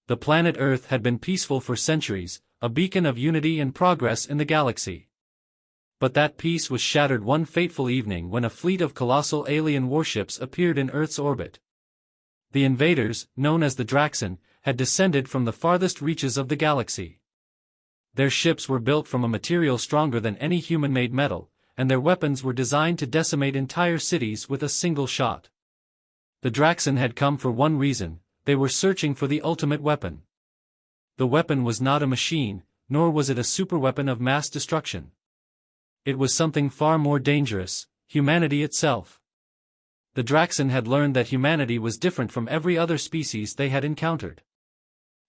The planet Earth had been peaceful for centuries, a beacon of unity and progress in the galaxy. But that peace was shattered one fateful evening when a fleet of colossal alien warships appeared in Earth's orbit. The invaders, known as the Draxan, had descended from the farthest reaches of the galaxy. Their ships were built from a material stronger than any human-made metal, and their weapons were designed to decimate entire cities with a single shot. The Draxan had come for one reason: they were searching for the ultimate weapon. The weapon was not a machine, nor was it a superweapon of mass destruction. It was something far more dangerous: humanity itself. The Draxan had learned that humanity was different from every other species they had encountered.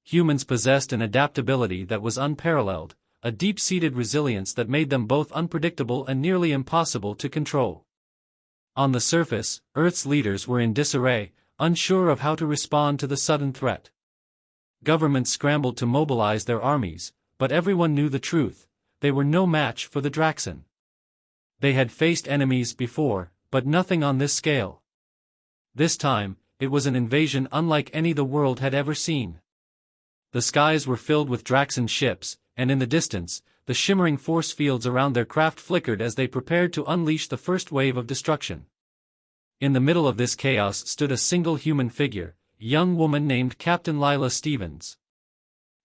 Humans possessed an adaptability that was unparalleled, a deep-seated resilience that made them both unpredictable and nearly impossible to control. On the surface, Earth's leaders were in disarray, unsure of how to respond to the sudden threat. Governments scrambled to mobilize their armies, but everyone knew the truth: they were no match for the Draxan. They had faced enemies before, but nothing on this scale. This time, it was an invasion unlike any the world had ever seen. The skies were filled with Draxan ships, and in the distance, the shimmering force fields around their craft flickered as they prepared to unleash the first wave of destruction. In the middle of this chaos stood a single human figure, a young woman named Captain Lila Stevens.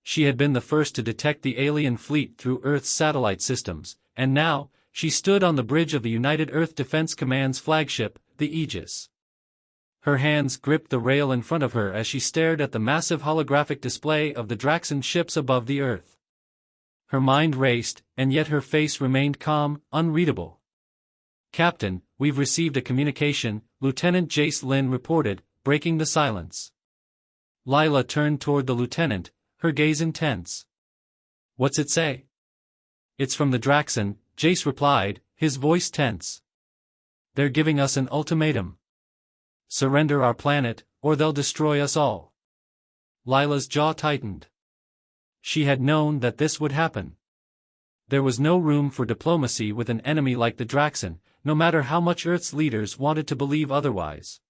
She had been the first to detect the alien fleet through Earth's satellite systems, and now, she stood on the bridge of the United Earth Defense Command's flagship, the Aegis. Her hands gripped the rail in front of her as she stared at the massive holographic display of the Draxan ships above the Earth. Her mind raced, and yet her face remained calm, unreadable. "Captain, we've received a communication," Lieutenant Jace Lynn reported, breaking the silence. Lila turned toward the lieutenant, her gaze intense. "What's it say?" "It's from the Draxan," Jace replied, his voice tense. "They're giving us an ultimatum. Surrender our planet, or they'll destroy us all." Lila's jaw tightened. She had known that this would happen. There was no room for diplomacy with an enemy like the Draxan, no matter how much Earth's leaders wanted to believe otherwise.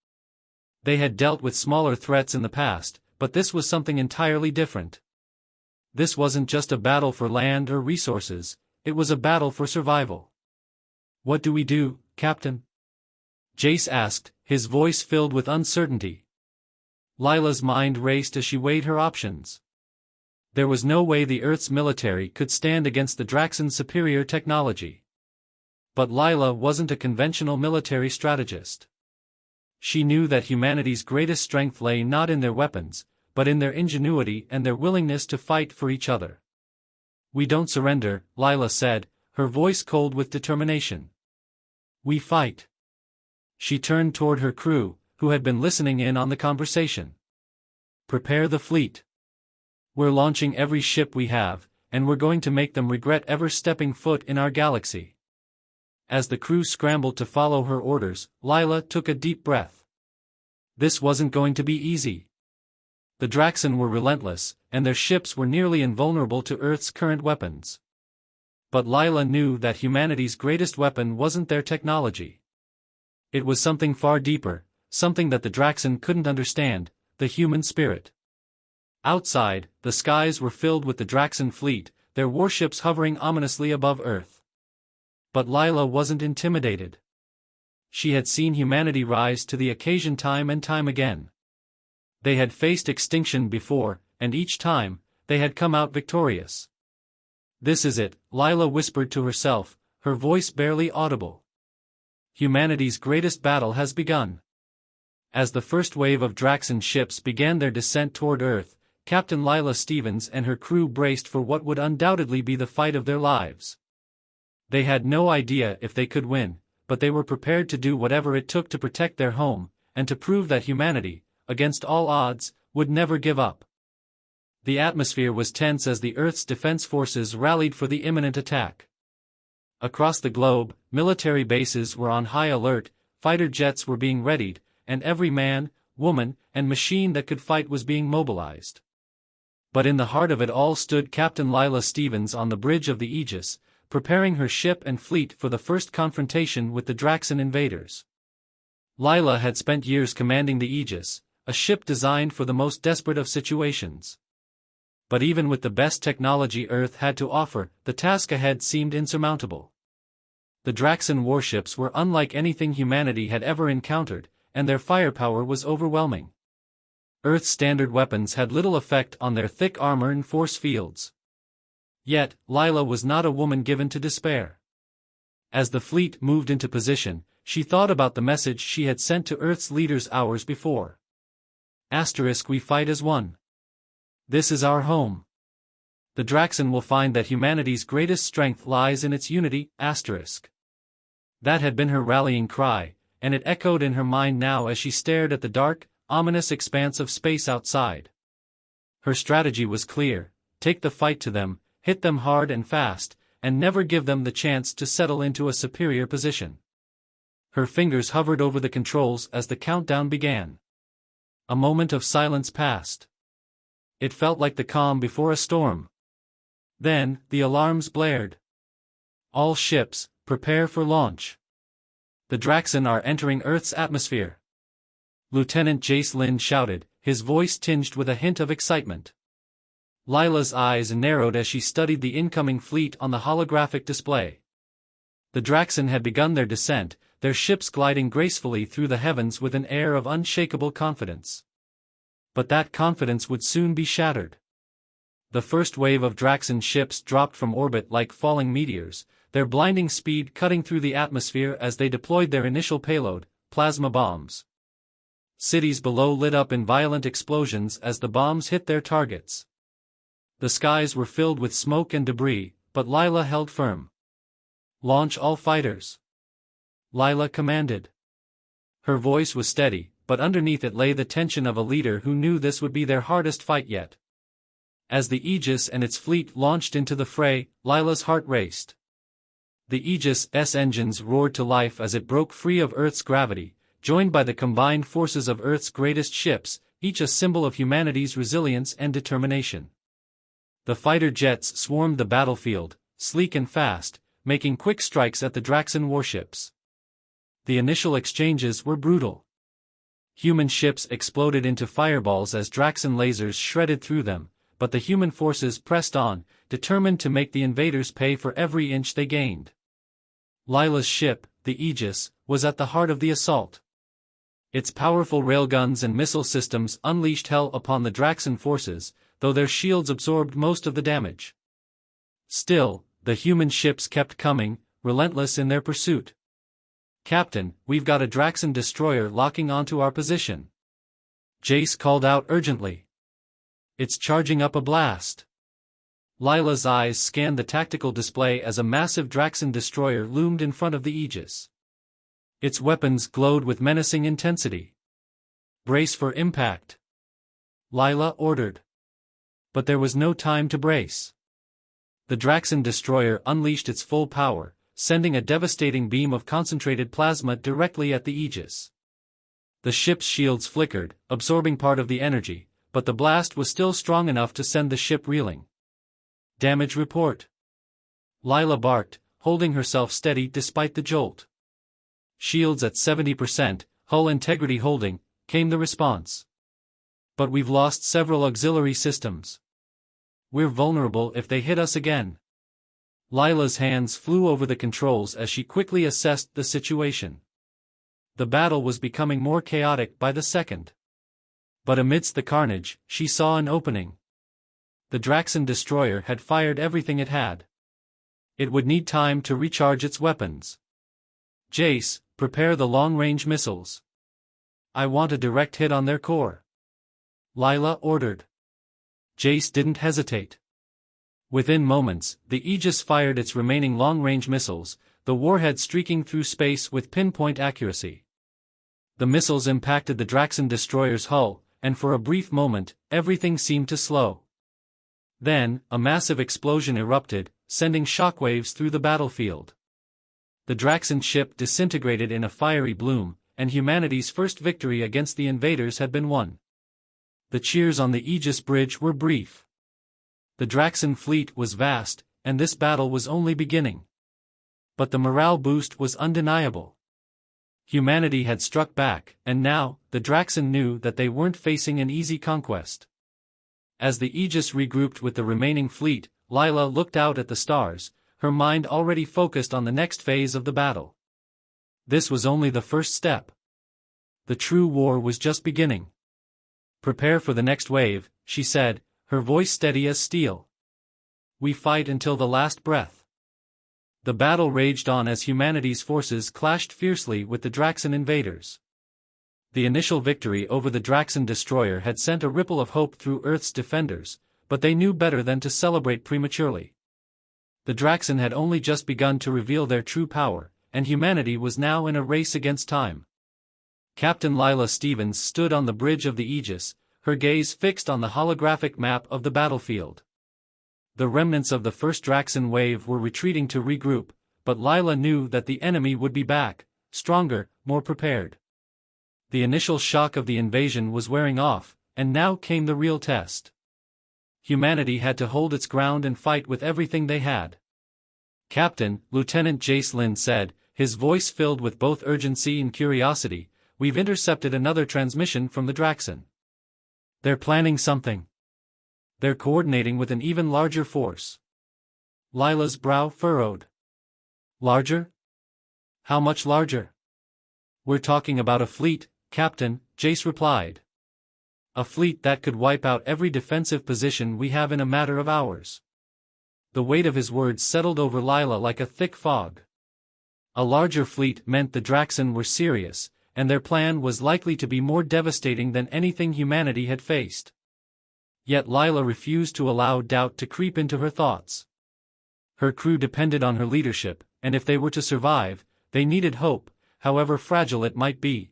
They had dealt with smaller threats in the past, but this was something entirely different. This wasn't just a battle for land or resources, it was a battle for survival. "What do we do, Captain?" Jace asked, his voice filled with uncertainty. Lila's mind raced as she weighed her options. There was no way the Earth's military could stand against the Draxan's superior technology. But Lila wasn't a conventional military strategist. She knew that humanity's greatest strength lay not in their weapons, but in their ingenuity and their willingness to fight for each other. "We don't surrender," Lila said, her voice cold with determination. "We fight." She turned toward her crew, who had been listening in on the conversation. "Prepare the fleet. We're launching every ship we have, and we're going to make them regret ever stepping foot in our galaxy." As the crew scrambled to follow her orders, Lila took a deep breath. This wasn't going to be easy. The Draxan were relentless, and their ships were nearly invulnerable to Earth's current weapons. But Lila knew that humanity's greatest weapon wasn't their technology. It was something far deeper, something that the Draxan couldn't understand: the human spirit. Outside, the skies were filled with the Draxan fleet, their warships hovering ominously above Earth. But Lila wasn't intimidated. She had seen humanity rise to the occasion time and time again. They had faced extinction before, and each time, they had come out victorious. "This is it," Lila whispered to herself, her voice barely audible. "Humanity's greatest battle has begun." As the first wave of Draxan ships began their descent toward Earth, Captain Lila Stevens and her crew braced for what would undoubtedly be the fight of their lives. They had no idea if they could win, but they were prepared to do whatever it took to protect their home, and to prove that humanity, against all odds, would never give up. The atmosphere was tense as the Earth's defense forces rallied for the imminent attack. Across the globe, military bases were on high alert, fighter jets were being readied, and every man, woman, and machine that could fight was being mobilized. But in the heart of it all stood Captain Lila Stevens on the bridge of the Aegis, preparing her ship and fleet for the first confrontation with the Draxan invaders. Lila had spent years commanding the Aegis, a ship designed for the most desperate of situations. But even with the best technology Earth had to offer, the task ahead seemed insurmountable. The Draxan warships were unlike anything humanity had ever encountered, and their firepower was overwhelming. Earth's standard weapons had little effect on their thick armor and force fields. Yet, Lila was not a woman given to despair. As the fleet moved into position, she thought about the message she had sent to Earth's leaders hours before. We fight as one. This is our home. The Draxan will find that humanity's greatest strength lies in its unity. That had been her rallying cry, and it echoed in her mind now as she stared at the dark, ominous expanse of space outside. Her strategy was clear: take the fight to them, hit them hard and fast, and never give them the chance to settle into a superior position. Her fingers hovered over the controls as the countdown began. A moment of silence passed. It felt like the calm before a storm. Then, the alarms blared. All ships, prepare for launch. The Draxan are entering Earth's atmosphere. Lieutenant Jace Lynn shouted, his voice tinged with a hint of excitement. Lila's eyes narrowed as she studied the incoming fleet on the holographic display. The Draxan had begun their descent, their ships gliding gracefully through the heavens with an air of unshakable confidence. But that confidence would soon be shattered. The first wave of Draxan ships dropped from orbit like falling meteors, their blinding speed cutting through the atmosphere as they deployed their initial payload, plasma bombs. Cities below lit up in violent explosions as the bombs hit their targets. The skies were filled with smoke and debris, but Lila held firm. Launch all fighters. Lila commanded. Her voice was steady, but underneath it lay the tension of a leader who knew this would be their hardest fight yet. As the Aegis and its fleet launched into the fray, Lila's heart raced. The Aegis' engines roared to life as it broke free of Earth's gravity, joined by the combined forces of Earth's greatest ships, each a symbol of humanity's resilience and determination. The fighter jets swarmed the battlefield, sleek and fast, making quick strikes at the Draxan warships. The initial exchanges were brutal. Human ships exploded into fireballs as Draxan lasers shredded through them, but the human forces pressed on, determined to make the invaders pay for every inch they gained. Lila's ship, the Aegis, was at the heart of the assault. Its powerful railguns and missile systems unleashed hell upon the Draxan forces, though their shields absorbed most of the damage. Still, the human ships kept coming, relentless in their pursuit. "Captain, we've got a Draxan destroyer locking onto our position," Jace called out urgently. "It's charging up a blast." Lila's eyes scanned the tactical display as a massive Draxan destroyer loomed in front of the Aegis. Its weapons glowed with menacing intensity. "Brace for impact," Lila ordered. But there was no time to brace. The Draxan destroyer unleashed its full power, sending a devastating beam of concentrated plasma directly at the Aegis. The ship's shields flickered, absorbing part of the energy, but the blast was still strong enough to send the ship reeling. "Damage report," Lila barked, holding herself steady despite the jolt. "Shields at 70%, hull integrity holding," came the response. "But we've lost several auxiliary systems. We're vulnerable if they hit us again." Lila's hands flew over the controls as she quickly assessed the situation. The battle was becoming more chaotic by the second. But amidst the carnage, she saw an opening. The Draxan destroyer had fired everything it had. It would need time to recharge its weapons. "Jace, prepare the long-range missiles. I want a direct hit on their core," Lila ordered. Jace didn't hesitate. Within moments, the Aegis fired its remaining long-range missiles, the warhead streaking through space with pinpoint accuracy. The missiles impacted the Draxan destroyer's hull, and for a brief moment, everything seemed to slow. Then, a massive explosion erupted, sending shockwaves through the battlefield. The Draxan ship disintegrated in a fiery bloom, and humanity's first victory against the invaders had been won. The cheers on the Aegis bridge were brief. The Draxan fleet was vast, and this battle was only beginning. But the morale boost was undeniable. Humanity had struck back, and now, the Draxan knew that they weren't facing an easy conquest. As the Aegis regrouped with the remaining fleet, Lila looked out at the stars, her mind already focused on the next phase of the battle. This was only the first step. The true war was just beginning. "Prepare for the next wave," she said, her voice steady as steel. "We fight until the last breath." The battle raged on as humanity's forces clashed fiercely with the Draxan invaders. The initial victory over the Draxan destroyer had sent a ripple of hope through Earth's defenders, but they knew better than to celebrate prematurely. The Draxan had only just begun to reveal their true power, and humanity was now in a race against time. Captain Lila Stevens stood on the bridge of the Aegis, her gaze fixed on the holographic map of the battlefield. The remnants of the first Draxan wave were retreating to regroup, but Lila knew that the enemy would be back, stronger, more prepared. The initial shock of the invasion was wearing off, and now came the real test. Humanity had to hold its ground and fight with everything they had. "Captain," Lieutenant Jace Lynn said, his voice filled with both urgency and curiosity, "we've intercepted another transmission from the Draxan. They're planning something. They're coordinating with an even larger force." Lila's brow furrowed. "Larger? How much larger?" "We're talking about a fleet, Captain," Jace replied. "A fleet that could wipe out every defensive position we have in a matter of hours." The weight of his words settled over Lila like a thick fog. A larger fleet meant the Draxan were serious, and their plan was likely to be more devastating than anything humanity had faced. Yet Lila refused to allow doubt to creep into her thoughts. Her crew depended on her leadership, and if they were to survive, they needed hope, however fragile it might be.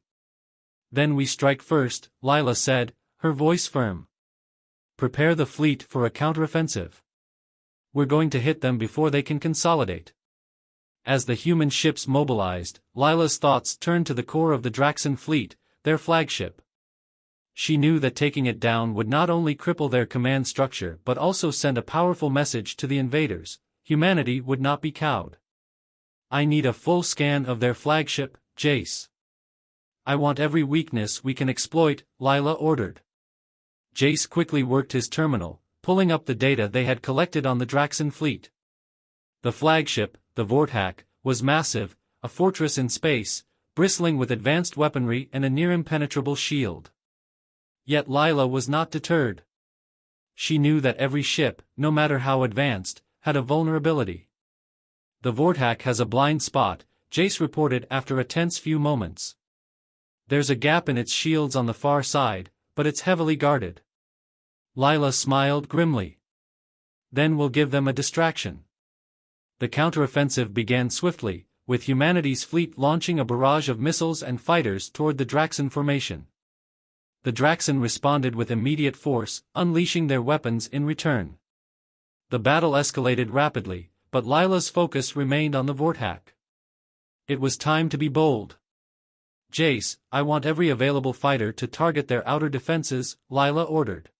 "Then we strike first," Lila said, her voice firm. "Prepare the fleet for a counteroffensive. We're going to hit them before they can consolidate." As the human ships mobilized, Lila's thoughts turned to the core of the Draxan fleet, their flagship. She knew that taking it down would not only cripple their command structure but also send a powerful message to the invaders: humanity would not be cowed. "I need a full scan of their flagship, Jace. I want every weakness we can exploit," Lila ordered. Jace quickly worked his terminal, pulling up the data they had collected on the Draxan fleet. The flagship, the Vorthak, was massive, a fortress in space, bristling with advanced weaponry and a near-impenetrable shield. Yet Lila was not deterred. She knew that every ship, no matter how advanced, had a vulnerability. "The Vorthak has a blind spot," Jace reported after a tense few moments. "There's a gap in its shields on the far side, but it's heavily guarded." Lila smiled grimly. "Then we'll give them a distraction." The counteroffensive began swiftly, with humanity's fleet launching a barrage of missiles and fighters toward the Draxan formation. The Draxan responded with immediate force, unleashing their weapons in return. The battle escalated rapidly, but Lila's focus remained on the Vorthak. It was time to be bold. "Jace, I want every available fighter to target their outer defenses," Lila ordered.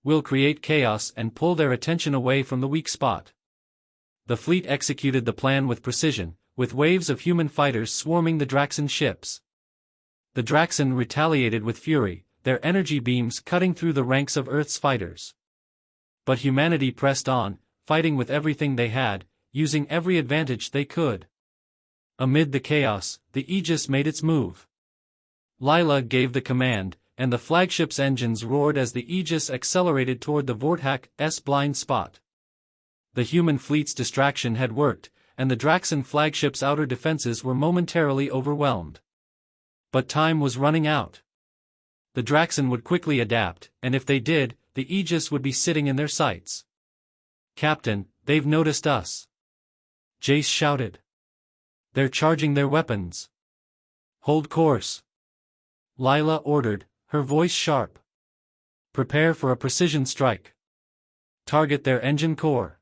"We'll create chaos and pull their attention away from the weak spot." The fleet executed the plan with precision, with waves of human fighters swarming the Draxan ships. The Draxan retaliated with fury, their energy beams cutting through the ranks of Earth's fighters. But humanity pressed on, fighting with everything they had, using every advantage they could. Amid the chaos, the Aegis made its move. Lila gave the command, and the flagship's engines roared as the Aegis accelerated toward the Vorthak's blind spot. The human fleet's distraction had worked, and the Draxan flagship's outer defenses were momentarily overwhelmed. But time was running out. The Draxan would quickly adapt, and if they did, the Aegis would be sitting in their sights. "Captain, they've noticed us," Jace shouted. "They're charging their weapons." "Hold course," Lila ordered, her voice sharp. "Prepare for a precision strike. Target their engine core."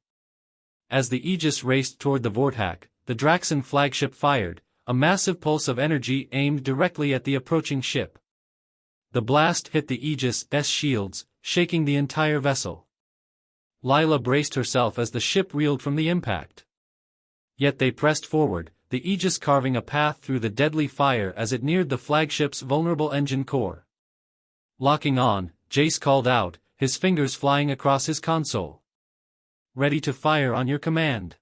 As the Aegis raced toward the Vorthak, the Draxan flagship fired, a massive pulse of energy aimed directly at the approaching ship. The blast hit the Aegis' shields, shaking the entire vessel. Lila braced herself as the ship reeled from the impact. Yet they pressed forward, the Aegis carving a path through the deadly fire as it neared the flagship's vulnerable engine core. Locking on, Jace called out, his fingers flying across his console. "Ready to fire on your command."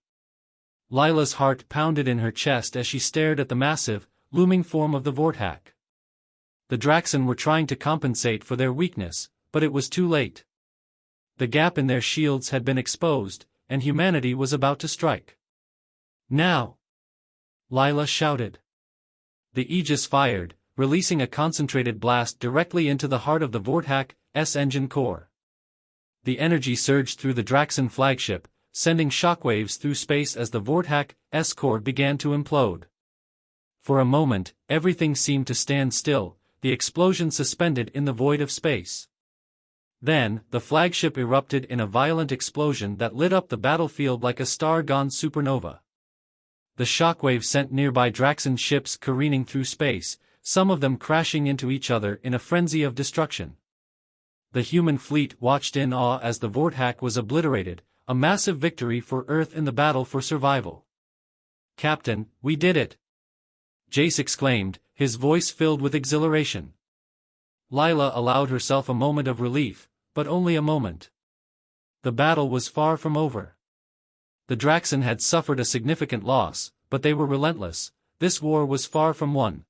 Lila's heart pounded in her chest as she stared at the massive, looming form of the Vorthak. The Draxen were trying to compensate for their weakness, but it was too late. The gap in their shields had been exposed, and humanity was about to strike. "Now!" Lila shouted. The Aegis fired, releasing a concentrated blast directly into the heart of the Vorthak's engine core. The energy surged through the Draxen flagship, sending shockwaves through space as the Vorthak's core began to implode. For a moment, everything seemed to stand still, the explosion suspended in the void of space. Then, the flagship erupted in a violent explosion that lit up the battlefield like a star-gone supernova. The shockwave sent nearby Draxen ships careening through space, some of them crashing into each other in a frenzy of destruction. The human fleet watched in awe as the Vorthak was obliterated, a massive victory for Earth in the battle for survival. "Captain, we did it!" Jace exclaimed, his voice filled with exhilaration. Lila allowed herself a moment of relief, but only a moment. The battle was far from over. The Draxen had suffered a significant loss, but they were relentless. This war was far from won.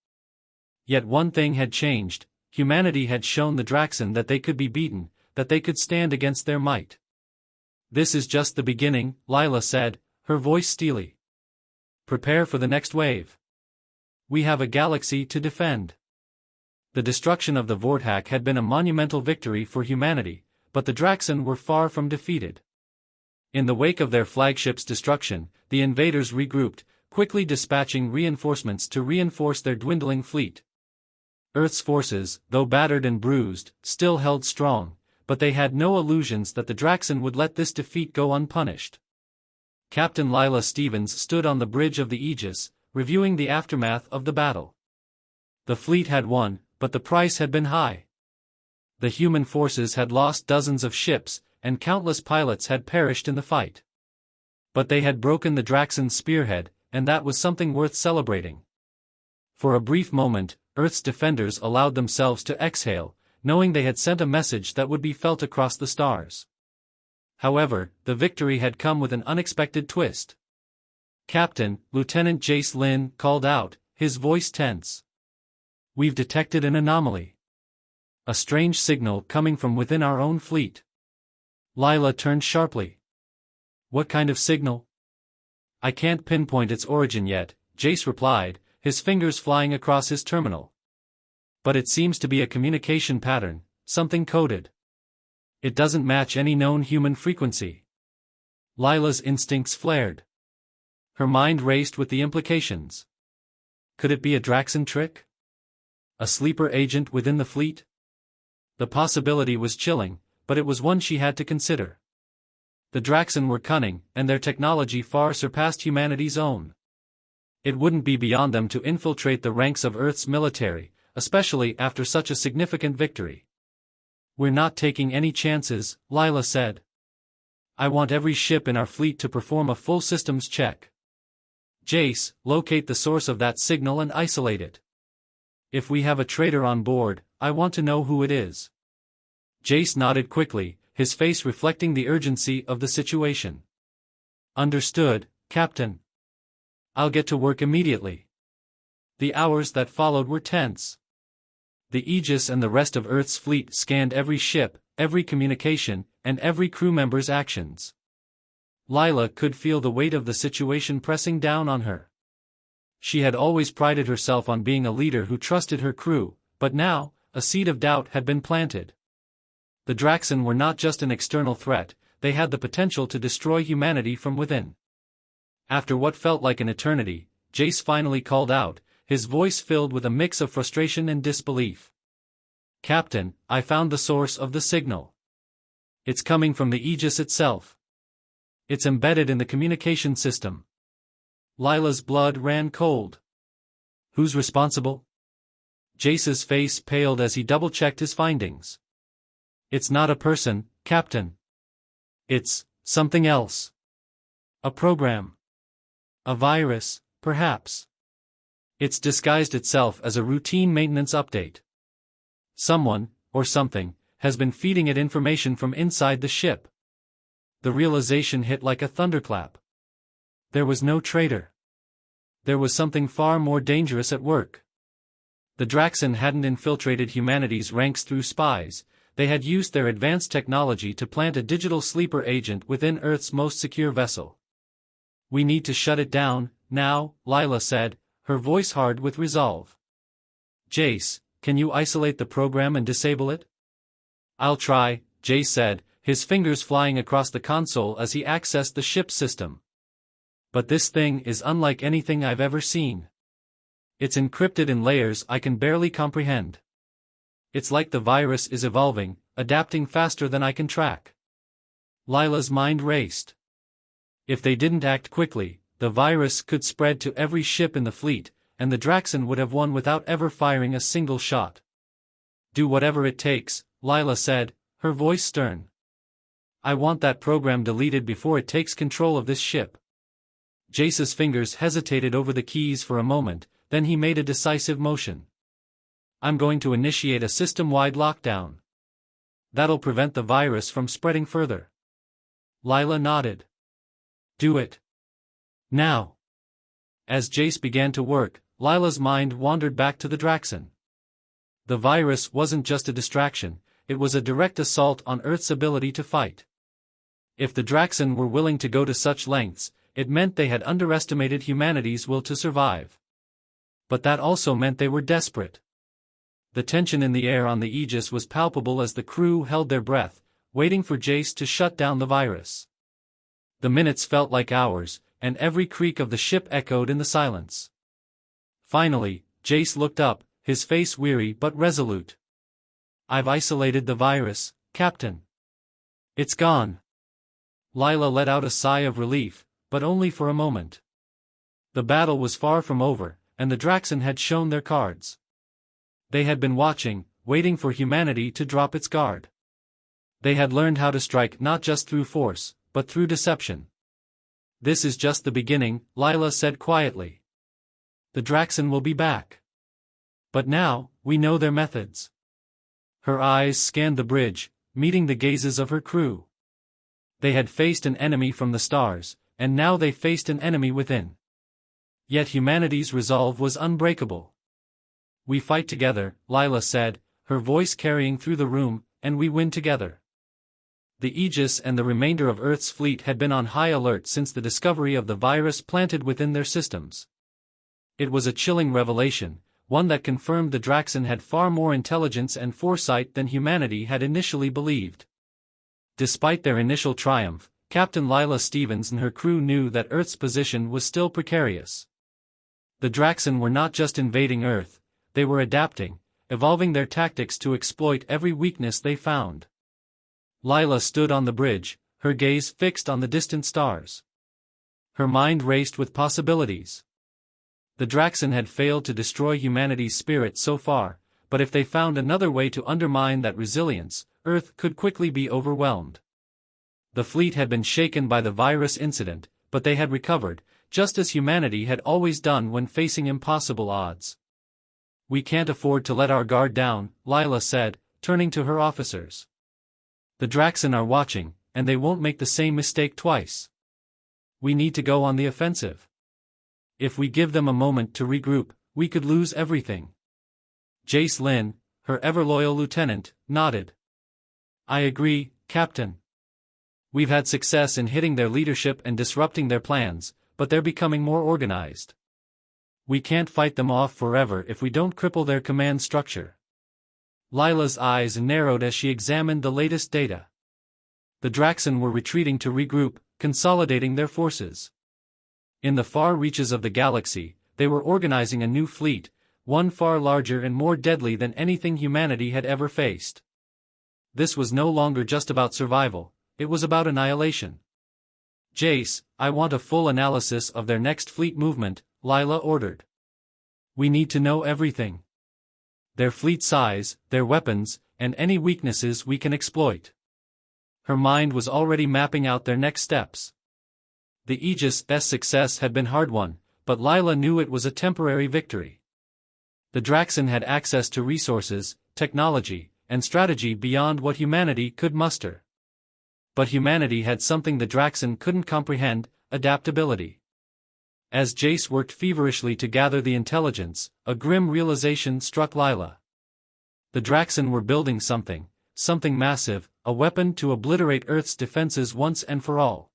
Yet one thing had changed: humanity had shown the Draxen that they could be beaten, that they could stand against their might. "This is just the beginning," Lila said, her voice steely. "Prepare for the next wave. We have a galaxy to defend." The destruction of the Vorthak had been a monumental victory for humanity, but the Draxen were far from defeated. In the wake of their flagship's destruction, the invaders regrouped, quickly dispatching reinforcements to reinforce their dwindling fleet. Earth's forces, though battered and bruised, still held strong, but they had no illusions that the Draxen would let this defeat go unpunished. Captain Lila Stevens stood on the bridge of the Aegis, reviewing the aftermath of the battle. The fleet had won, but the price had been high. The human forces had lost dozens of ships, and countless pilots had perished in the fight. But they had broken the Draxen's spearhead, and that was something worth celebrating. For a brief moment, Earth's defenders allowed themselves to exhale, knowing they had sent a message that would be felt across the stars. However, the victory had come with an unexpected twist. "Captain," Lieutenant Jace Lynn called out, his voice tense. "We've detected an anomaly. A strange signal coming from within our own fleet." Lila turned sharply. "What kind of signal?" "I can't pinpoint its origin yet," Jace replied, his fingers flying across his terminal. "But it seems to be a communication pattern, something coded. It doesn't match any known human frequency." Lila's instincts flared. Her mind raced with the implications. Could it be a Draxen trick? A sleeper agent within the fleet? The possibility was chilling, but it was one she had to consider. The Draxen were cunning, and their technology far surpassed humanity's own. It wouldn't be beyond them to infiltrate the ranks of Earth's military, especially after such a significant victory. "We're not taking any chances," Lila said. "I want every ship in our fleet to perform a full systems check. Jace, locate the source of that signal and isolate it. If we have a traitor on board, I want to know who it is." Jace nodded quickly, his face reflecting the urgency of the situation. "Understood, Captain. I'll get to work immediately." The hours that followed were tense. The Aegis and the rest of Earth's fleet scanned every ship, every communication, and every crew member's actions. Lila could feel the weight of the situation pressing down on her. She had always prided herself on being a leader who trusted her crew, but now, a seed of doubt had been planted. The Draxen were not just an external threat, they had the potential to destroy humanity from within. After what felt like an eternity, Jace finally called out, his voice filled with a mix of frustration and disbelief. "Captain, I found the source of the signal. It's coming from the Aegis itself. It's embedded in the communication system." Lila's blood ran cold. "Who's responsible?" Jace's face paled as he double-checked his findings. "It's not a person, Captain. It's something else. A program. A virus, perhaps. It's disguised itself as a routine maintenance update. Someone, or something, has been feeding it information from inside the ship. The realization hit like a thunderclap. There was no traitor. There was something far more dangerous at work. The Draxen hadn't infiltrated humanity's ranks through spies, they had used their advanced technology to plant a digital sleeper agent within Earth's most secure vessel. "We need to shut it down, now," Lila said, her voice hard with resolve. "Jace, can you isolate the program and disable it?" "I'll try," Jace said, his fingers flying across the console as he accessed the ship's system. "But this thing is unlike anything I've ever seen. It's encrypted in layers I can barely comprehend. It's like the virus is evolving, adapting faster than I can track." Lila's mind raced. If they didn't act quickly, the virus could spread to every ship in the fleet, and the Draxen would have won without ever firing a single shot. "Do whatever it takes," Lila said, her voice stern. "I want that program deleted before it takes control of this ship." Jace's fingers hesitated over the keys for a moment, then he made a decisive motion. "I'm going to initiate a system-wide lockdown. That'll prevent the virus from spreading further." Lila nodded. "Do it. Now." As Jace began to work, Lila's mind wandered back to the Draxen. The virus wasn't just a distraction, it was a direct assault on Earth's ability to fight. If the Draxen were willing to go to such lengths, it meant they had underestimated humanity's will to survive. But that also meant they were desperate. The tension in the air on the Aegis was palpable as the crew held their breath, waiting for Jace to shut down the virus. The minutes felt like hours, and every creak of the ship echoed in the silence. Finally, Jace looked up, his face weary but resolute. "I've isolated the virus, Captain. It's gone." Lila let out a sigh of relief, but only for a moment. The battle was far from over, and the Draxen had shown their cards. They had been watching, waiting for humanity to drop its guard. They had learned how to strike not just through force, but through deception. "This is just the beginning," Lila said quietly. "The Draxen will be back. But now, we know their methods." Her eyes scanned the bridge, meeting the gazes of her crew. They had faced an enemy from the stars, and now they faced an enemy within. Yet humanity's resolve was unbreakable. "We fight together," Lila said, her voice carrying through the room, "and we win together." The Aegis and the remainder of Earth's fleet had been on high alert since the discovery of the virus planted within their systems. It was a chilling revelation, one that confirmed the Draxen had far more intelligence and foresight than humanity had initially believed. Despite their initial triumph, Captain Lila Stevens and her crew knew that Earth's position was still precarious. The Draxen were not just invading Earth, they were adapting, evolving their tactics to exploit every weakness they found. Lila stood on the bridge, her gaze fixed on the distant stars. Her mind raced with possibilities. The Draxen had failed to destroy humanity's spirit so far, but if they found another way to undermine that resilience, Earth could quickly be overwhelmed. The fleet had been shaken by the virus incident, but they had recovered, just as humanity had always done when facing impossible odds. "We can't afford to let our guard down," Lila said, turning to her officers. "The Draxen are watching, and they won't make the same mistake twice. We need to go on the offensive. If we give them a moment to regroup, we could lose everything." Jace Lynn, her ever-loyal lieutenant, nodded. "I agree, Captain. We've had success in hitting their leadership and disrupting their plans, but they're becoming more organized. We can't fight them off forever if we don't cripple their command structure." Lila's eyes narrowed as she examined the latest data. The Draxen were retreating to regroup, consolidating their forces. In the far reaches of the galaxy, they were organizing a new fleet, one far larger and more deadly than anything humanity had ever faced. This was no longer just about survival, it was about annihilation. "Jace, I want a full analysis of their next fleet movement," Lila ordered. "We need to know everything. Their fleet size, their weapons, and any weaknesses we can exploit." Her mind was already mapping out their next steps. The Aegis' success had been hard-won, but Lila knew it was a temporary victory. The Draxen had access to resources, technology, and strategy beyond what humanity could muster. But humanity had something the Draxen couldn't comprehend: adaptability. As Jace worked feverishly to gather the intelligence, a grim realization struck Lila. The Draxen were building something massive, a weapon to obliterate Earth's defenses once and for all.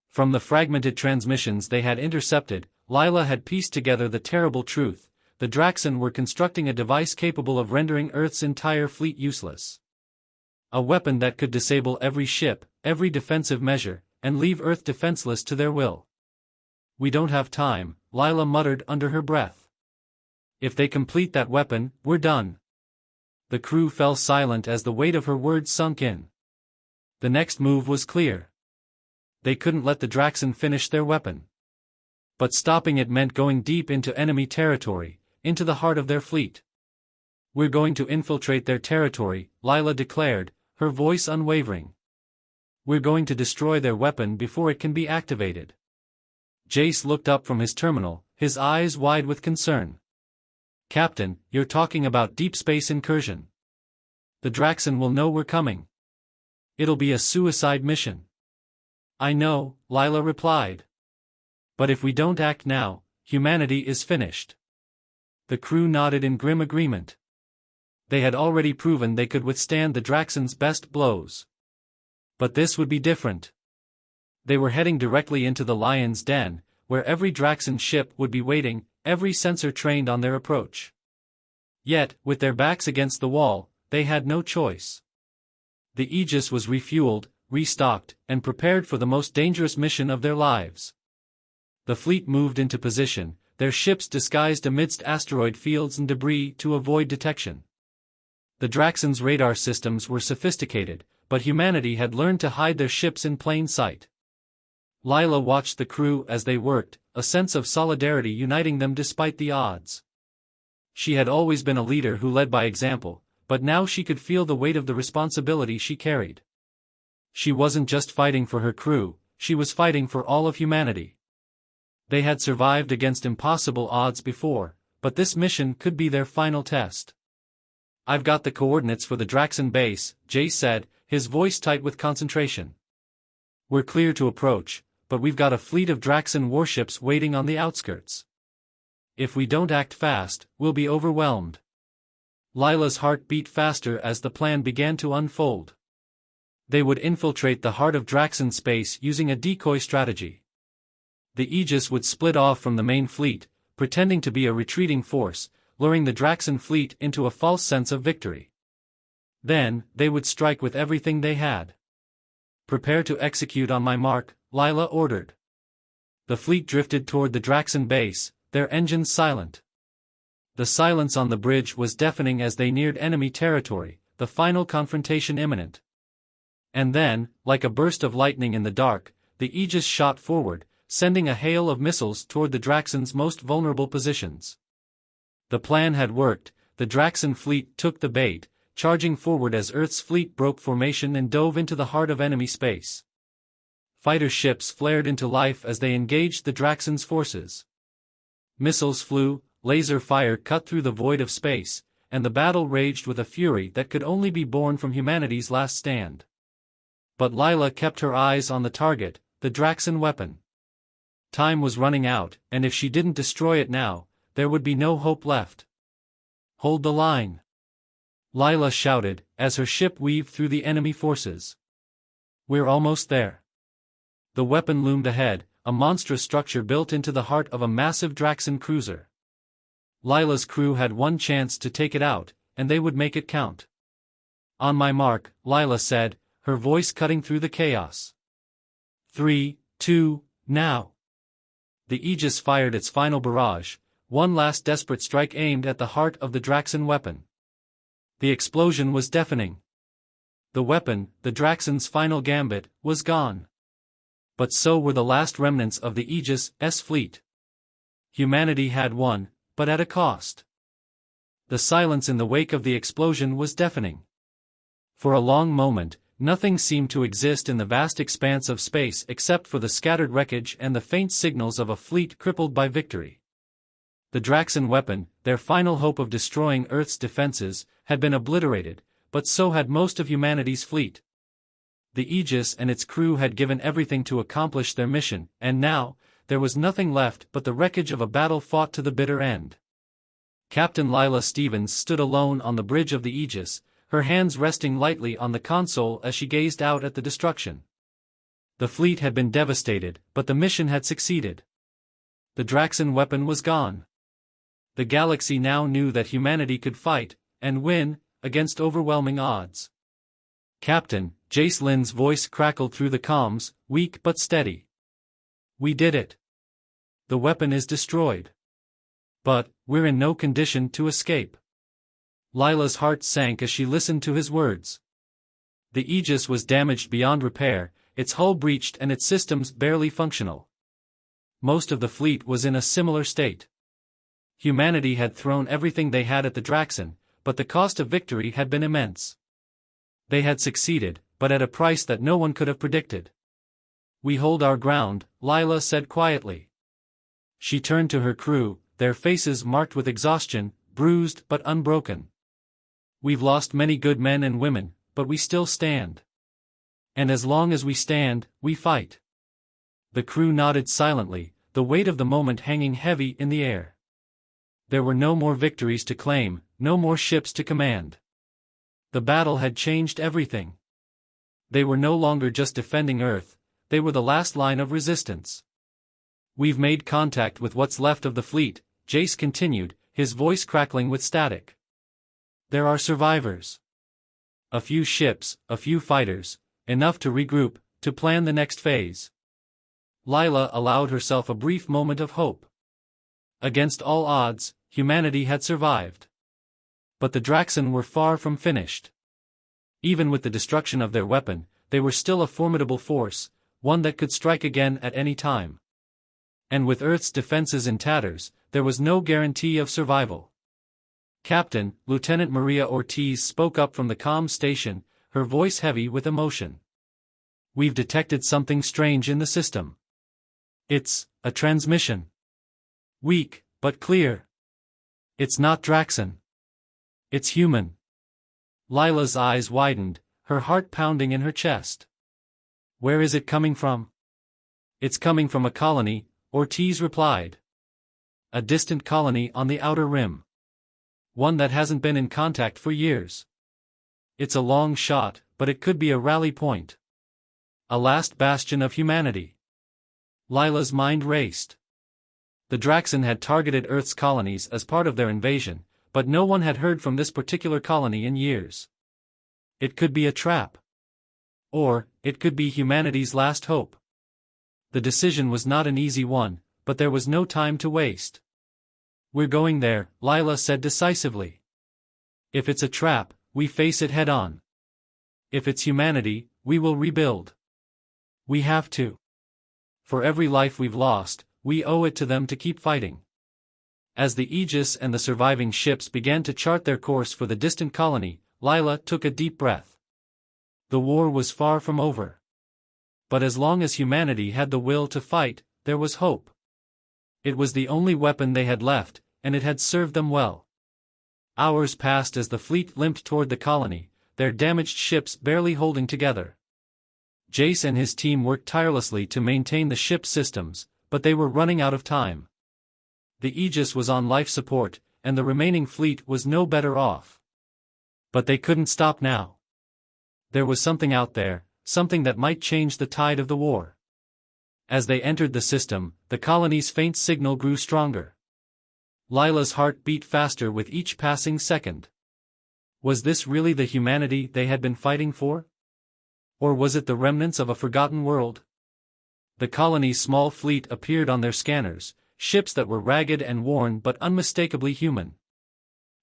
From the fragmented transmissions they had intercepted, Lila had pieced together the terrible truth: the Draxen were constructing a device capable of rendering Earth's entire fleet useless. A weapon that could disable every ship, every defensive measure, and leave Earth defenseless to their will. "We don't have time," Lila muttered under her breath. "If they complete that weapon, we're done." The crew fell silent as the weight of her words sunk in. The next move was clear. They couldn't let the Draxen finish their weapon. But stopping it meant going deep into enemy territory, into the heart of their fleet. "We're going to infiltrate their territory," Lila declared, her voice unwavering. "We're going to destroy their weapon before it can be activated." Jace looked up from his terminal, his eyes wide with concern. "Captain, you're talking about deep space incursion. The Draxen will know we're coming. It'll be a suicide mission." "I know," Lila replied. "But if we don't act now, humanity is finished." The crew nodded in grim agreement. They had already proven they could withstand the Draxen's best blows. But this would be different. They were heading directly into the Lion's Den, where every Draxen ship would be waiting, every sensor trained on their approach. Yet, with their backs against the wall, they had no choice. The Aegis was refueled, restocked, and prepared for the most dangerous mission of their lives. The fleet moved into position, their ships disguised amidst asteroid fields and debris to avoid detection. The Draxen's radar systems were sophisticated, but humanity had learned to hide their ships in plain sight. Lila watched the crew as they worked, a sense of solidarity uniting them despite the odds. She had always been a leader who led by example, but now she could feel the weight of the responsibility she carried. She wasn't just fighting for her crew, she was fighting for all of humanity. They had survived against impossible odds before, but this mission could be their final test. "I've got the coordinates for the Draxen base," Jace said, his voice tight with concentration. "We're clear to approach, but we've got a fleet of Draxen warships waiting on the outskirts. If we don't act fast, we'll be overwhelmed." Lila's heart beat faster as the plan began to unfold. They would infiltrate the heart of Draxen space using a decoy strategy. The Aegis would split off from the main fleet, pretending to be a retreating force, luring the Draxen fleet into a false sense of victory. Then, they would strike with everything they had. "Prepare to execute on my mark," Lila ordered. The fleet drifted toward the Draxen base, their engines silent. The silence on the bridge was deafening as they neared enemy territory, the final confrontation imminent. And then, like a burst of lightning in the dark, the Aegis shot forward, sending a hail of missiles toward the Draxen's most vulnerable positions. The plan had worked, the Draxen fleet took the bait, charging forward as Earth's fleet broke formation and dove into the heart of enemy space. Fighter ships flared into life as they engaged the Draxen's forces. Missiles flew, laser fire cut through the void of space, and the battle raged with a fury that could only be born from humanity's last stand. But Lila kept her eyes on the target, the Draxen weapon. Time was running out, and if she didn't destroy it now, there would be no hope left. "Hold the line!" Lila shouted, as her ship weaved through the enemy forces. "We're almost there." The weapon loomed ahead, a monstrous structure built into the heart of a massive Draxen cruiser. Lila's crew had one chance to take it out, and they would make it count. "On my mark," Lila said, her voice cutting through the chaos. 3, 2, now. The Aegis fired its final barrage, one last desperate strike aimed at the heart of the Draxen weapon. The explosion was deafening. The weapon, the Draxen's final gambit, was gone. But so were the last remnants of the Aegis' fleet. Humanity had won, but at a cost. The silence in the wake of the explosion was deafening. For a long moment, nothing seemed to exist in the vast expanse of space except for the scattered wreckage and the faint signals of a fleet crippled by victory. The Draxen weapon, their final hope of destroying Earth's defenses, had been obliterated, but so had most of humanity's fleet. The Aegis and its crew had given everything to accomplish their mission, and now, there was nothing left but the wreckage of a battle fought to the bitter end. Captain Lila Stevens stood alone on the bridge of the Aegis, her hands resting lightly on the console as she gazed out at the destruction. The fleet had been devastated, but the mission had succeeded. The Draxan weapon was gone. The galaxy now knew that humanity could fight, and win, against overwhelming odds. Captain, Jace Lynn's voice crackled through the comms, weak but steady. We did it. The weapon is destroyed. But, we're in no condition to escape. Lila's heart sank as she listened to his words. The Aegis was damaged beyond repair, its hull breached and its systems barely functional. Most of the fleet was in a similar state. Humanity had thrown everything they had at the Draxan, but the cost of victory had been immense. They had succeeded, but at a price that no one could have predicted. We hold our ground, Lila said quietly. She turned to her crew, their faces marked with exhaustion, bruised but unbroken. We've lost many good men and women, but we still stand. And as long as we stand, we fight. The crew nodded silently, the weight of the moment hanging heavy in the air. There were no more victories to claim, no more ships to command. The battle had changed everything. They were no longer just defending Earth, they were the last line of resistance. We've made contact with what's left of the fleet, Jace continued, his voice crackling with static. There are survivors. A few ships, a few fighters, enough to regroup, to plan the next phase. Lila allowed herself a brief moment of hope. Against all odds, humanity had survived. But the Draxan were far from finished. Even with the destruction of their weapon, they were still a formidable force, one that could strike again at any time. And with Earth's defenses in tatters, there was no guarantee of survival. Captain, Lieutenant Maria Ortiz spoke up from the comm station, her voice heavy with emotion. We've detected something strange in the system. It's a transmission. Weak, but clear. It's not Draxan. It's human. Lila's eyes widened, her heart pounding in her chest. Where is it coming from? It's coming from a colony, Ortiz replied. A distant colony on the outer rim. One that hasn't been in contact for years. It's a long shot, but it could be a rally point. A last bastion of humanity. Lila's mind raced. The Draxan had targeted Earth's colonies as part of their invasion, but no one had heard from this particular colony in years. It could be a trap. Or, it could be humanity's last hope. The decision was not an easy one, but there was no time to waste. We're going there, Lila said decisively. If it's a trap, we face it head-on. If it's humanity, we will rebuild. We have to. For every life we've lost, we owe it to them to keep fighting. As the Aegis and the surviving ships began to chart their course for the distant colony, Lila took a deep breath. The war was far from over. But as long as humanity had the will to fight, there was hope. It was the only weapon they had left, and it had served them well. Hours passed as the fleet limped toward the colony, their damaged ships barely holding together. Jace and his team worked tirelessly to maintain the ship's systems, but they were running out of time. The Aegis was on life support, and the remaining fleet was no better off. But they couldn't stop now. There was something out there, something that might change the tide of the war. As they entered the system, the colony's faint signal grew stronger. Lila's heart beat faster with each passing second. Was this really the humanity they had been fighting for? Or was it the remnants of a forgotten world? The colony's small fleet appeared on their scanners, ships that were ragged and worn but unmistakably human.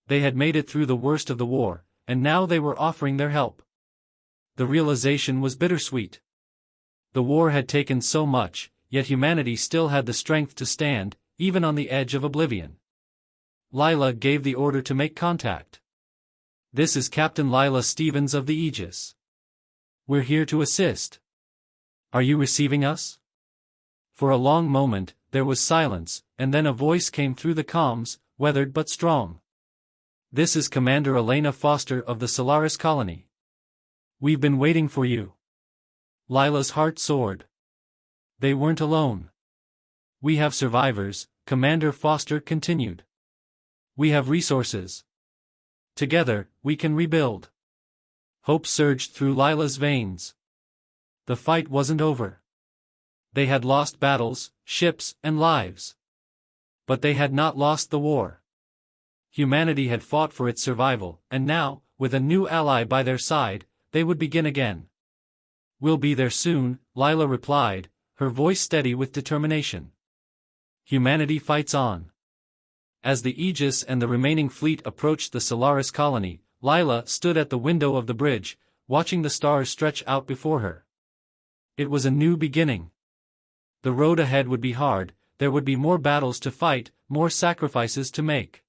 They had made it through the worst of the war, and now they were offering their help. The realization was bittersweet. The war had taken so much, yet humanity still had the strength to stand, even on the edge of oblivion. Lila gave the order to make contact. This is Captain Lila Stevens of the Aegis. We're here to assist. Are you receiving us? For a long moment, there was silence, and then a voice came through the comms, weathered but strong. This is Commander Elena Foster of the Solaris Colony. We've been waiting for you. Lila's heart soared. They weren't alone. We have survivors, Commander Foster continued. We have resources. Together, we can rebuild. Hope surged through Lila's veins. The fight wasn't over. They had lost battles, ships, and lives. But they had not lost the war. Humanity had fought for its survival, and now, with a new ally by their side, they would begin again. We'll be there soon, Lila replied, her voice steady with determination. Humanity fights on. As the Aegis and the remaining fleet approached the Solaris colony, Lila stood at the window of the bridge, watching the stars stretch out before her. It was a new beginning. The road ahead would be hard, there would be more battles to fight, more sacrifices to make.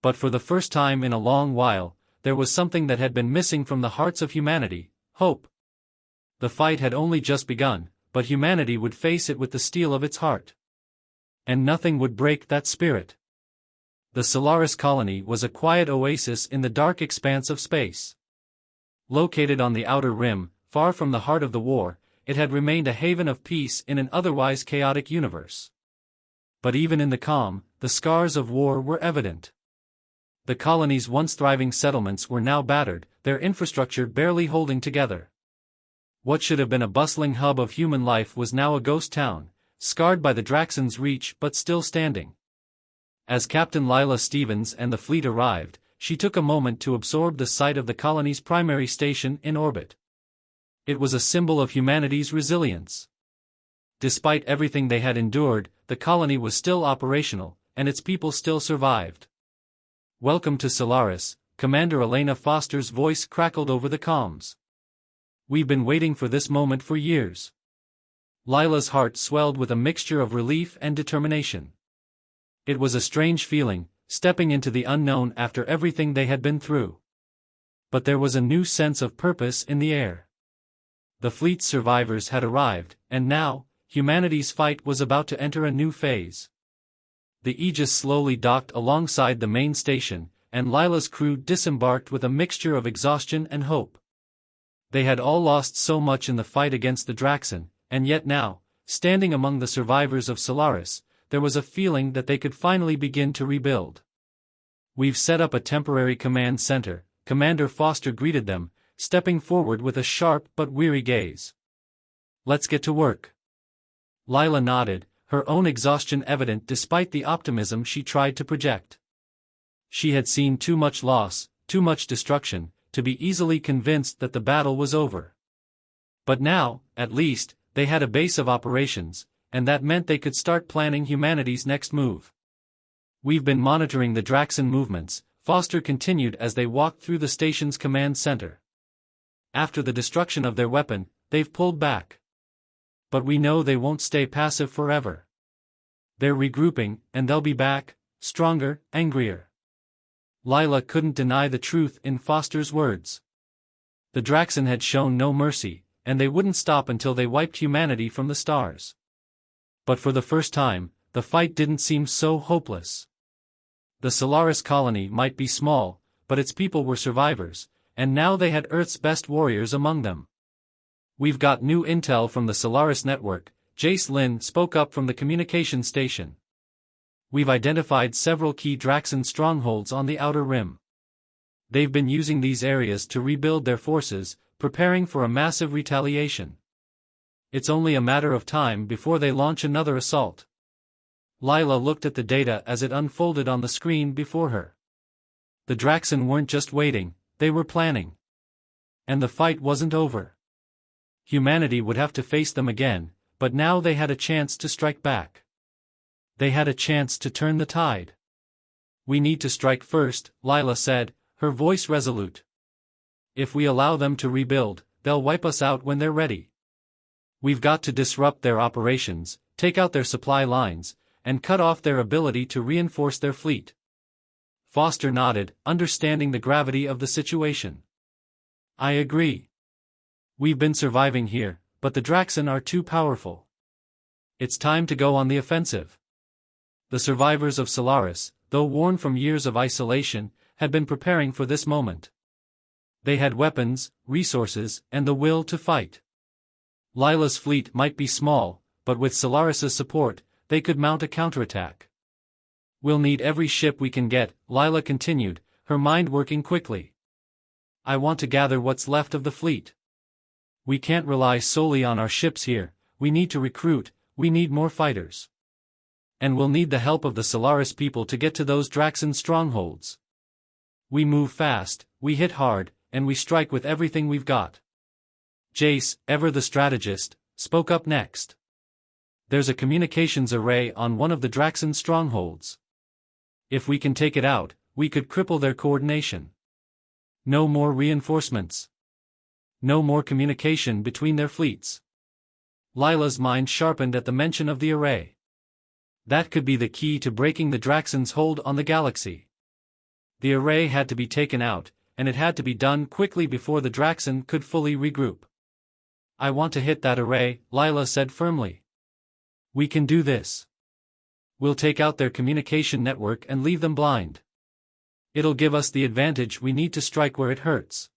But for the first time in a long while, there was something that had been missing from the hearts of humanity: hope. The fight had only just begun, but humanity would face it with the steel of its heart. And nothing would break that spirit. The Solaris colony was a quiet oasis in the dark expanse of space. Located on the outer rim, far from the heart of the war, it had remained a haven of peace in an otherwise chaotic universe. But even in the calm, the scars of war were evident. The colony's once thriving settlements were now battered, their infrastructure barely holding together. What should have been a bustling hub of human life was now a ghost town, scarred by the Draxon's reach but still standing. As Captain Lila Stevens and the fleet arrived, she took a moment to absorb the sight of the colony's primary station in orbit. It was a symbol of humanity's resilience. Despite everything they had endured, the colony was still operational, and its people still survived. "Welcome to Solaris," Commander Elena Foster's voice crackled over the comms. "We've been waiting for this moment for years." Lila's heart swelled with a mixture of relief and determination. It was a strange feeling, stepping into the unknown after everything they had been through. But there was a new sense of purpose in the air. The fleet's survivors had arrived, and now, humanity's fight was about to enter a new phase. The Aegis slowly docked alongside the main station, and Lila's crew disembarked with a mixture of exhaustion and hope. They had all lost so much in the fight against the Draxon, and yet now, standing among the survivors of Solaris, there was a feeling that they could finally begin to rebuild. "We've set up a temporary command center," Commander Foster greeted them, stepping forward with a sharp but weary gaze. "Let's get to work." Lila nodded, her own exhaustion evident despite the optimism she tried to project. She had seen too much loss, too much destruction, to be easily convinced that the battle was over. But now, at least, they had a base of operations, and that meant they could start planning humanity's next move. "We've been monitoring the Draxon movements," Foster continued as they walked through the station's command center. "After the destruction of their weapon, they've pulled back. But we know they won't stay passive forever. They're regrouping, and they'll be back, stronger, angrier." Lila couldn't deny the truth in Foster's words. The Draxon had shown no mercy, and they wouldn't stop until they wiped humanity from the stars. But for the first time, the fight didn't seem so hopeless. The Solaris colony might be small, but its people were survivors, and now they had Earth's best warriors among them. "We've got new intel from the Solaris network," Jace Lynn spoke up from the communication station. "We've identified several key Draxon strongholds on the outer rim. They've been using these areas to rebuild their forces, preparing for a massive retaliation. It's only a matter of time before they launch another assault." Lila looked at the data as it unfolded on the screen before her. The Draxon weren't just waiting, they were planning. And the fight wasn't over. Humanity would have to face them again, but now they had a chance to strike back. They had a chance to turn the tide. "We need to strike first," Lila said, her voice resolute. "If we allow them to rebuild, they'll wipe us out when they're ready. We've got to disrupt their operations, take out their supply lines, and cut off their ability to reinforce their fleet." Foster nodded, understanding the gravity of the situation. "I agree. We've been surviving here, but the Draxon are too powerful. It's time to go on the offensive." The survivors of Solaris, though worn from years of isolation, had been preparing for this moment. They had weapons, resources, and the will to fight. Lila's fleet might be small, but with Solaris's support, they could mount a counterattack. "We'll need every ship we can get," Lila continued, her mind working quickly. "I want to gather what's left of the fleet. We can't rely solely on our ships here, we need to recruit, we need more fighters. And we'll need the help of the Solaris people to get to those Draxan strongholds. We move fast, we hit hard, and we strike with everything we've got." Jace, ever the strategist, spoke up next. "There's a communications array on one of the Draxan strongholds. If we can take it out, we could cripple their coordination. No more reinforcements. No more communication between their fleets." Lila's mind sharpened at the mention of the array. That could be the key to breaking the Draxan's hold on the galaxy. The array had to be taken out, and it had to be done quickly before the Draxan could fully regroup. "I want to hit that array," Lila said firmly. "We can do this. We'll take out their communication network and leave them blind. It'll give us the advantage we need to strike where it hurts."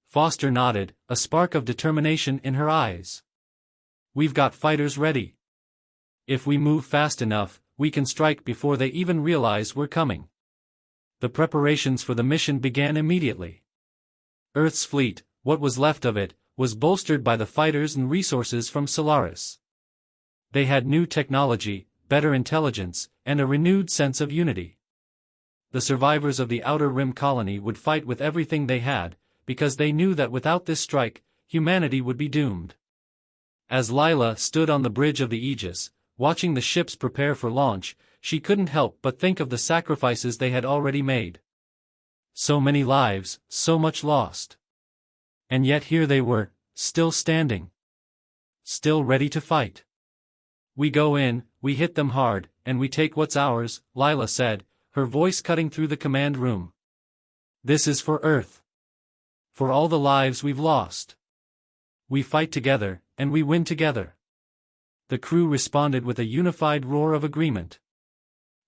Foster nodded, a spark of determination in her eyes. "We've got fighters ready. If we move fast enough, we can strike before they even realize we're coming." The preparations for the mission began immediately. Earth's fleet, what was left of it, was bolstered by the fighters and resources from Solaris. They had new technology, better intelligence, and a renewed sense of unity. The survivors of the Outer Rim colony would fight with everything they had, because they knew that without this strike, humanity would be doomed. As Lila stood on the bridge of the Aegis, watching the ships prepare for launch, she couldn't help but think of the sacrifices they had already made. So many lives, so much lost. And yet here they were, still standing. Still ready to fight. "We go in, we hit them hard, and we take what's ours," Lila said, her voice cutting through the command room. "This is for Earth. For all the lives we've lost. We fight together, and we win together." The crew responded with a unified roar of agreement.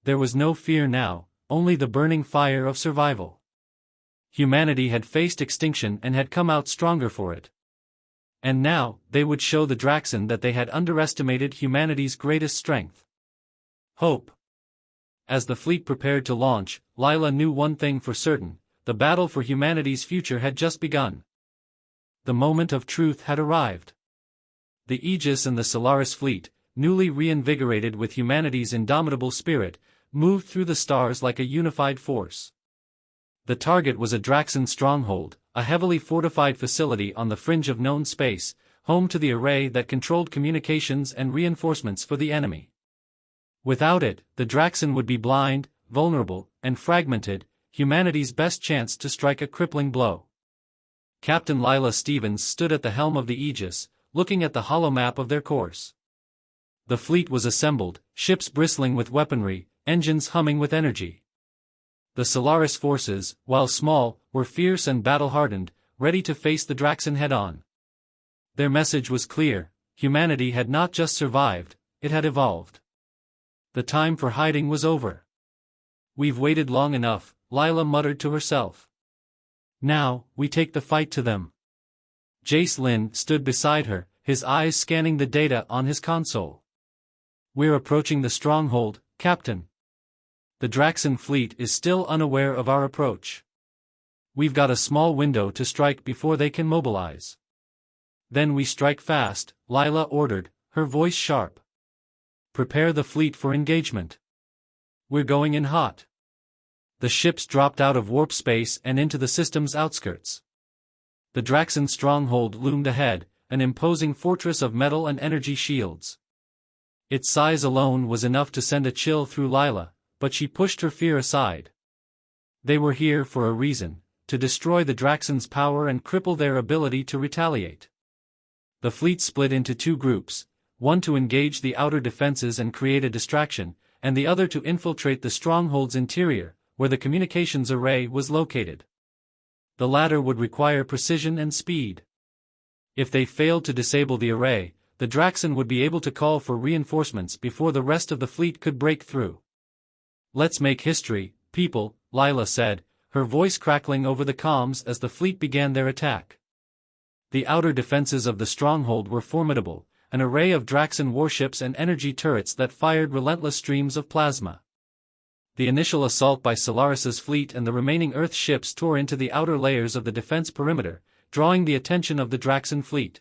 There was no fear now, only the burning fire of survival. Humanity had faced extinction and had come out stronger for it. And now, they would show the Draxan that they had underestimated humanity's greatest strength. Hope. As the fleet prepared to launch, Lila knew one thing for certain: the battle for humanity's future had just begun. The moment of truth had arrived. The Aegis and the Solaris fleet, newly reinvigorated with humanity's indomitable spirit, moved through the stars like a unified force. The target was a Draxan stronghold, a heavily fortified facility on the fringe of known space, home to the array that controlled communications and reinforcements for the enemy. Without it, the Draxan would be blind, vulnerable, and fragmented, humanity's best chance to strike a crippling blow. Captain Lila Stevens stood at the helm of the Aegis, looking at the hollow map of their course. The fleet was assembled, ships bristling with weaponry, engines humming with energy. The Solaris forces, while small, were fierce and battle-hardened, ready to face the Draxan head-on. Their message was clear: humanity had not just survived, it had evolved. The time for hiding was over. "We've waited long enough," Lila muttered to herself. "Now, we take the fight to them." Jace Lynn stood beside her, his eyes scanning the data on his console. "We're approaching the stronghold, Captain. The Draxan fleet is still unaware of our approach. We've got a small window to strike before they can mobilize." "Then we strike fast," Lila ordered, her voice sharp. "Prepare the fleet for engagement. We're going in hot." The ships dropped out of warp space and into the system's outskirts. The Draxan stronghold loomed ahead, an imposing fortress of metal and energy shields. Its size alone was enough to send a chill through Lila, but she pushed her fear aside. They were here for a reason: to destroy the Draxan's power and cripple their ability to retaliate. The fleet split into two groups, one to engage the outer defenses and create a distraction, and the other to infiltrate the stronghold's interior, where the communications array was located. The latter would require precision and speed. If they failed to disable the array, the Draxan would be able to call for reinforcements before the rest of the fleet could break through. "Let's make history, people," Lila said, her voice crackling over the comms as the fleet began their attack. The outer defenses of the stronghold were formidable, an array of Draxan warships and energy turrets that fired relentless streams of plasma. The initial assault by Solaris's fleet and the remaining Earth ships tore into the outer layers of the defense perimeter, drawing the attention of the Draxan fleet.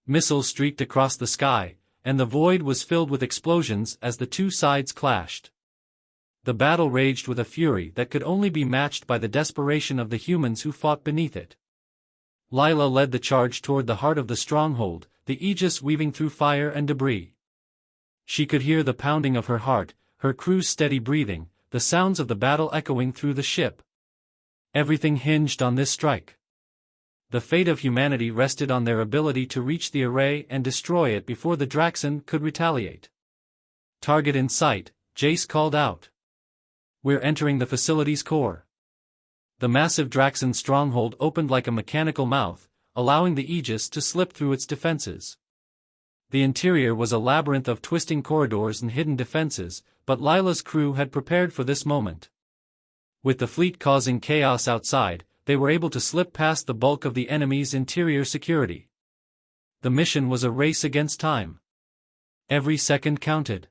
Missiles streaked across the sky, and the void was filled with explosions as the two sides clashed. The battle raged with a fury that could only be matched by the desperation of the humans who fought beneath it. Lila led the charge toward the heart of the stronghold, the Aegis weaving through fire and debris. She could hear the pounding of her heart, her crew's steady breathing, the sounds of the battle echoing through the ship. Everything hinged on this strike. The fate of humanity rested on their ability to reach the array and destroy it before the Draxan could retaliate. "Target in sight," Jace called out. "We're entering the facility's core." The massive Draxan stronghold opened like a mechanical mouth, allowing the Aegis to slip through its defenses. The interior was a labyrinth of twisting corridors and hidden defenses, but Lila's crew had prepared for this moment. With the fleet causing chaos outside, they were able to slip past the bulk of the enemy's interior security. The mission was a race against time. Every second counted.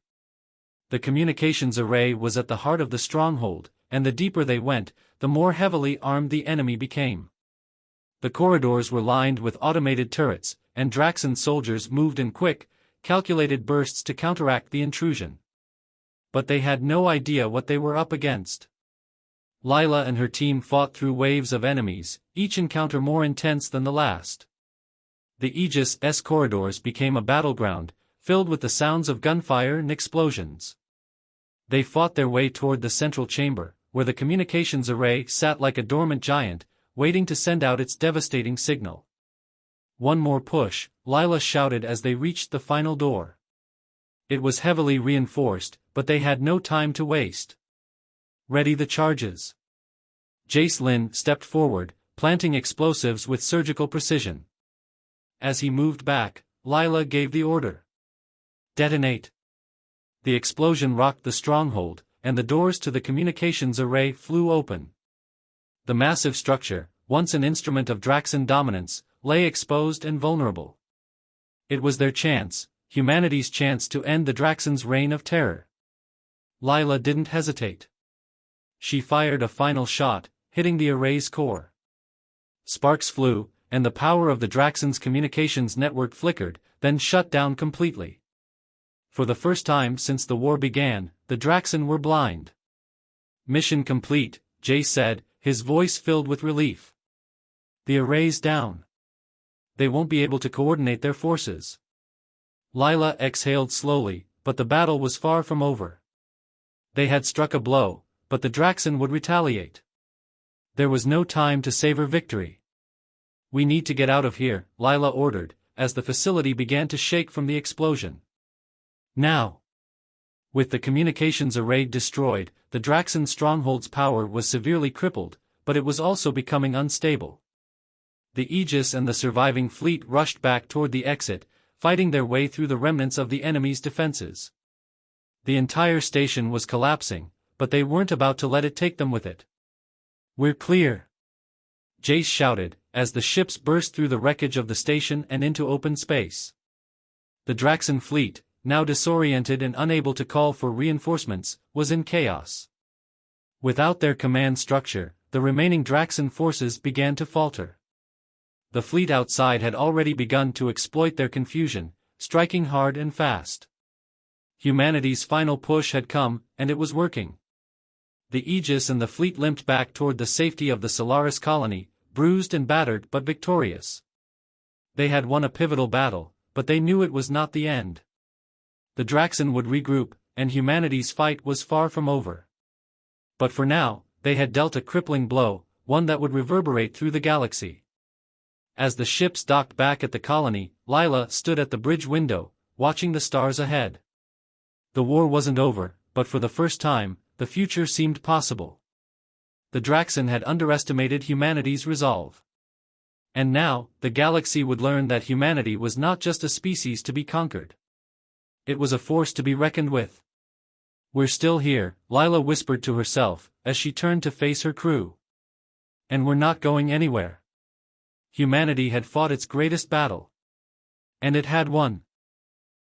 The communications array was at the heart of the stronghold, and the deeper they went, the more heavily armed the enemy became. The corridors were lined with automated turrets, and Draxan soldiers moved in quick, calculated bursts to counteract the intrusion. But they had no idea what they were up against. Lila and her team fought through waves of enemies, each encounter more intense than the last. The Aegis' corridors became a battleground, filled with the sounds of gunfire and explosions. They fought their way toward the central chamber, where the communications array sat like a dormant giant, waiting to send out its devastating signal. "One more push," Lila shouted as they reached the final door. It was heavily reinforced, but they had no time to waste. "Ready the charges." Jace Lin stepped forward, planting explosives with surgical precision. As he moved back, Lila gave the order. "Detonate." The explosion rocked the stronghold, and the doors to the communications array flew open. The massive structure, once an instrument of Draxan dominance, lay exposed and vulnerable. It was their chance, humanity's chance to end the Draxan's reign of terror. Lila didn't hesitate. She fired a final shot, hitting the array's core. Sparks flew, and the power of the Draxan's communications network flickered, then shut down completely. For the first time since the war began, the Draxan were blind. "Mission complete," Jay said, his voice filled with relief. "The array's down. They won't be able to coordinate their forces." Lila exhaled slowly, but the battle was far from over. They had struck a blow, but the Draxan would retaliate. There was no time to savor victory. "We need to get out of here," Lila ordered, as the facility began to shake from the explosion. "Now!" With the communications array destroyed, the Draxan stronghold's power was severely crippled, but it was also becoming unstable. The Aegis and the surviving fleet rushed back toward the exit, fighting their way through the remnants of the enemy's defenses. The entire station was collapsing, but they weren't about to let it take them with it. "We're clear!" Jace shouted, as the ships burst through the wreckage of the station and into open space. The Draxan fleet, now disoriented and unable to call for reinforcements, was in chaos. Without their command structure, the remaining Draxan forces began to falter. The fleet outside had already begun to exploit their confusion, striking hard and fast. Humanity's final push had come, and it was working. The Aegis and the fleet limped back toward the safety of the Solaris colony, bruised and battered but victorious. They had won a pivotal battle, but they knew it was not the end. The Draxan would regroup, and humanity's fight was far from over. But for now, they had dealt a crippling blow, one that would reverberate through the galaxy. As the ships docked back at the colony, Lila stood at the bridge window, watching the stars ahead. The war wasn't over, but for the first time, the future seemed possible. The Draxan had underestimated humanity's resolve. And now, the galaxy would learn that humanity was not just a species to be conquered. It was a force to be reckoned with. "We're still here," Lila whispered to herself, as she turned to face her crew. and were not going anywhere. Humanity had fought its greatest battle. And it had won.